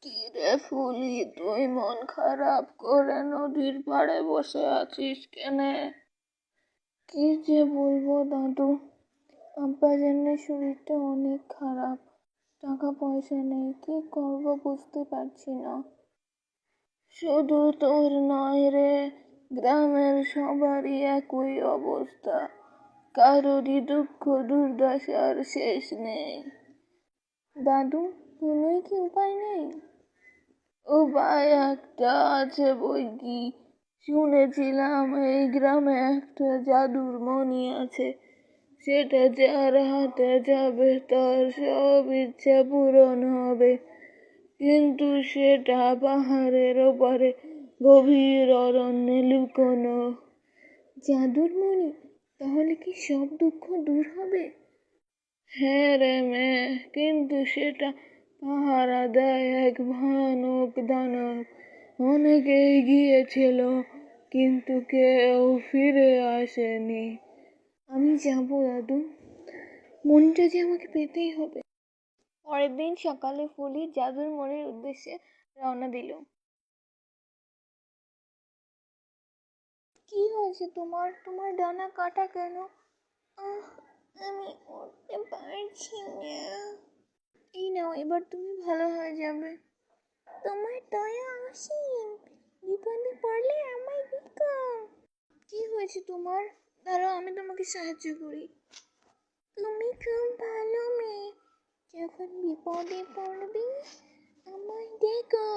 কি রে ফুলি, তুই মন খারাপ করে নদীর পাড়ে বসে আছিস কেনে? কি যে বলবো দাদু, আব্বাজানের শরীরটা অনেক খারাপ। টাকা পয়সা নেই, কি করব বুঝতে পারছি না। শুধু তোর নয় রে, গ্রামের সবারই একই অবস্থা। কারোরই দুঃখ দুর্দশার শেষ নেই। দাদু, কোনো কি উপায় নেই? উপায় একটা আছে বই কি। শুনেছিলাম এই গ্রামে একটা জাদুর মণি আছে, সেটা যার হাতে যাবে তার সব ইচ্ছা পূরণ হবে। কিন্তু সেটা পাহাড়ের ওপারে গভীর অরণ্যে লুকোনো। জাদুর মণি? তাহলে কি সব দুঃখ দূর হবে? হ্যাঁ রে মেয়ে, কিন্তু সেটা পাহারা দেয় এক ভয়ানক দানব। অনেকেই গিয়েছিল, কিন্তু কেউ ফিরে আসেনি। আমি যাবো দাদু, মনটা যে আমাকে পেতেই হবে। পরের দিন সকালে ফুলি জাদুর মনের উদ্দেশ্যে রওনা দিল। কি হয়েছে তোমার? তোমার ডানা কাটা কেন? আমি উঠতে পারছি না। এই নাও, এবার তুমি ভালো হয়ে যাবে। তোমার দয়া অসীম, বিপদে পড়লে আমায় ডেকো। কি হয়েছে তোমার? দাঁড়াও, আমি তোমাকে সাহায্য করি। তুমি খুব ভালো মেয়ে, যখন বিপদে পড়বে আমায় ডেকো।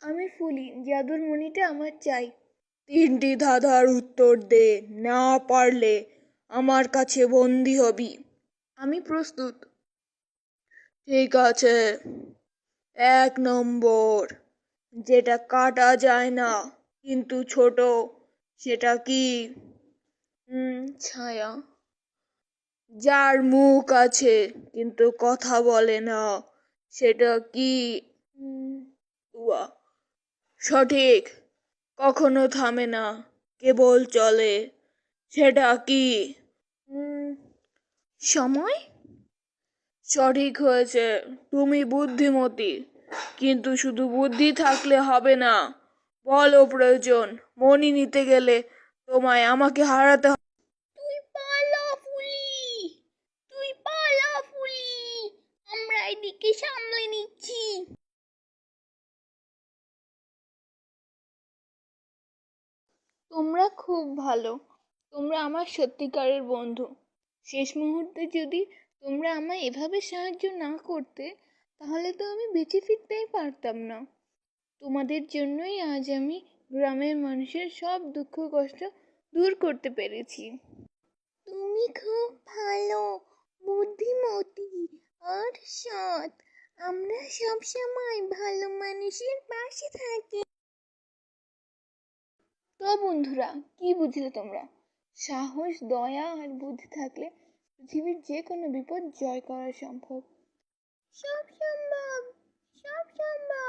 আমি ফুলি, জাদুর মণিটা আমার চাই। তিনটি ধাঁধার উত্তর দে, না পারলে আমার কাছে বন্দী হবি। আমি প্রস্তুত। ঠিক আছে। 1 নম্বর, যেটা কাটা যায় না কিন্তু ছোট, সেটা কি? ছায়া। যার মুখ আছে কিন্তু কথা বলে না, সেটা কি? কুয়া। সঠিক। কখনো থামে না, কেবল চলে, সেটা কি? সময়। সঠিক হয়েছে। তুমি বুদ্ধিমতী, কিন্তু শুধু বুদ্ধি থাকলে হবে না, বলও প্রয়োজন। মনি নিতে গেলে তোমায় আমাকে হারাতে হবে। তুই পালা ফুলি, তুই পালা ফুলি, আমরা এদিকে সামলে নিচ্ছি। তোমরা খুব ভালো, তোমরা আমার সত্যিকারের বন্ধু। শেষ মুহূর্তে যদি তোমরা আমায় এভাবে সাহায্য না করতে, তাহলে তো আমি বেঁচে ফিরতেই পারতাম না। তোমাদের জন্যই আজ আমি গ্রামের মানুষের সব দুঃখ কষ্ট দূর করতে পেরেছি। তুমি খুব ভালো, বুদ্ধিমতী আর সৎ। আমরা সব সময় ভালো মানুষের পাশে থাকি। তো বন্ধুরা, কি বুঝলে তোমরা? সাহস, দয়া আর বুদ্ধি থাকলে পৃথিবীর যে কোনো বিপদ জয় করা সম্ভব। সব সম্ভব, সব সম্ভব।